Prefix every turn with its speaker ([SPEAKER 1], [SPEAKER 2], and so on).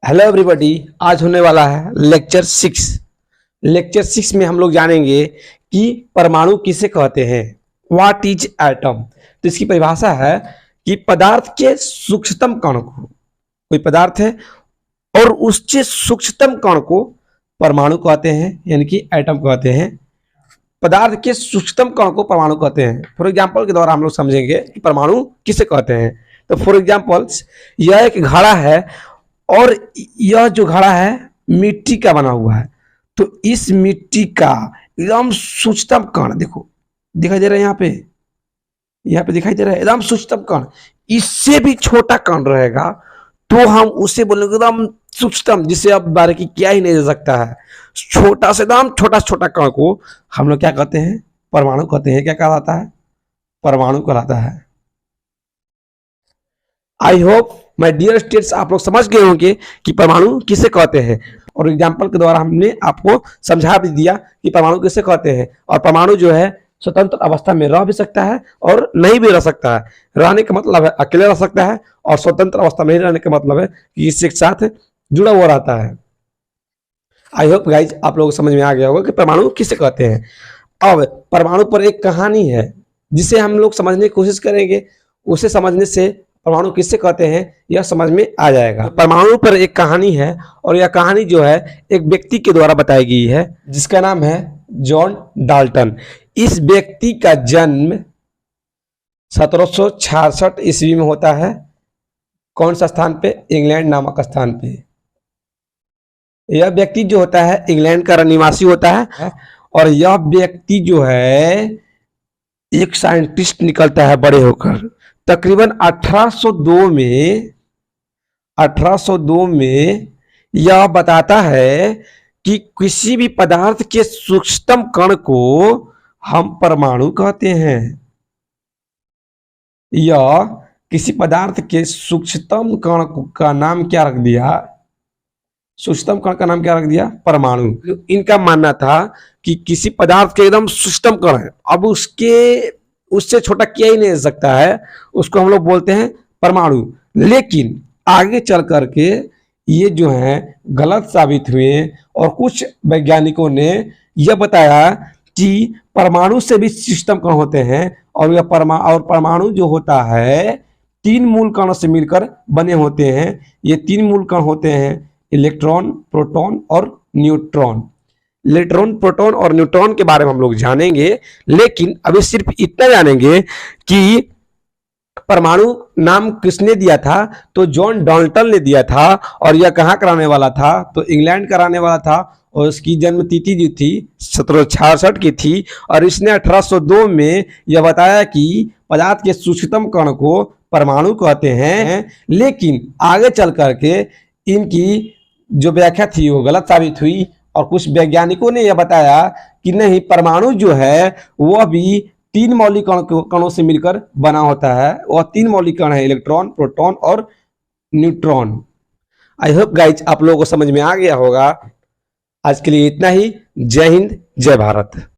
[SPEAKER 1] Hello everybody, आज होने वाला है लेक्चर 6। लेक्चर 6 में हम लोग जानेंगे कि परमाणु किसे कहते हैं, व्हाट इज एटम। तो इसकी परिभाषा है कि पदार्थ के सूक्ष्मतम कण को, कोई पदार्थ है और उसके सूक्ष्मतम कण को परमाणु कहते हैं, यानी कि एटम कहते हैं। पदार्थ के सूक्ष्मतम कण को परमाणु कहते हैं। फॉर एग्जाम्पल के द्वारा हम लोग समझेंगे कि परमाणु किसे कहते हैं। तो फॉर एग्जाम्पल, यह एक घड़ा है और यह जो घड़ा है मिट्टी का बना हुआ है। तो इस मिट्टी का एकदम सूक्ष्मतम कण देखो, दिखाई दे रहा है यहाँ पे दिखाई दे रहा है एकदम सूक्ष्मतम कण। इससे भी छोटा कण रहेगा तो हम उसे बोलेंगे एकदम सूक्ष्मतम, जिसे अब बारीकी किया ही नहीं जा सकता है। छोटा से एकदम छोटा कण को हम लोग क्या कहते हैं, परमाणु कहते हैं। क्या कहलाता है, परमाणु कहलाता है। I hope my dear students, आप लोग समझ गए होंगे कि परमाणु किसे कहते हैं, और एग्जाम्पल के द्वारा हमने आपको समझा भी दिया कि परमाणु किसे कहते हैं। और परमाणु जो है स्वतंत्र अवस्था में रह भी सकता है और नहीं भी रह सकता है। रहने का मतलब है अकेले रह सकता है, और स्वतंत्र अवस्था में नहीं रहने का मतलब है कि इसके साथ जुड़ा हुआ रहता है। आई होप गाइज आप लोग समझ में आ गया होगा कि परमाणु किसे कहते हैं। अब परमाणु पर एक कहानी है जिसे हम लोग समझने की कोशिश करेंगे। उसे समझने से परमाणु किससे कहते हैं यह समझ में आ जाएगा। परमाणु पर एक कहानी है और यह कहानी जो है एक व्यक्ति के द्वारा बताई गई है जिसका नाम है जॉन डाल्टन। इस व्यक्ति का जन्म 1766 ईस्वी में होता है। कौन सा स्थान पे, इंग्लैंड नामक स्थान पे। यह व्यक्ति जो होता है इंग्लैंड का निवासी होता है, और यह व्यक्ति जो है एक साइंटिस्ट निकलता है बड़े होकर। तकरीबन 1802 में यह बताता है कि किसी भी पदार्थ के सूक्ष्मतम कण को हम परमाणु कहते हैं। यह किसी पदार्थ के सूक्ष्मतम कण का नाम क्या रख दिया, सूक्ष्मतम कण का नाम क्या रख दिया, परमाणु। इनका मानना था कि किसी पदार्थ के एकदम सूक्ष्मतम कण है, अब उससे छोटा किया ही नहीं जा सकता है, उसको हम लोग बोलते हैं परमाणु। लेकिन आगे चल करके ये जो है गलत साबित हुए, और कुछ वैज्ञानिकों ने यह बताया कि परमाणु से भी सूक्ष्मतम कण होते हैं, और यह परमाणु जो होता है 3 मूल कणों से मिलकर बने होते हैं। ये 3 मूल कण होते हैं इलेक्ट्रॉन, प्रोटॉन और न्यूट्रॉन। इलेक्ट्रॉन, प्रोटॉन और न्यूट्रॉन के बारे में हम लोग जानेंगे, लेकिन अभी सिर्फ इतना जानेंगे कि परमाणु नाम किसने दिया था। तो जॉन डाल्टन ने दिया था, और यह कहाँ कराने वाला था, तो इंग्लैंड कराने वाला था, और उसकी जन्म तिथि जो थी 1766 की थी। और इसने 1802 में यह बताया कि पदार्थ के सूक्ष्मतम कण को परमाणु कहते हैं। लेकिन आगे चल करके इनकी जो व्याख्या थी वो गलत साबित हुई, और कुछ वैज्ञानिकों ने यह बताया कि नहीं, परमाणु जो है वह भी 3 मौलिक कणों से मिलकर बना होता है। वह 3 मौलिक कण है, इलेक्ट्रॉन, प्रोटॉन और न्यूट्रॉन। आई होप गाइज आप लोगों को समझ में आ गया होगा। आज के लिए इतना ही। जय हिंद, जय भारत।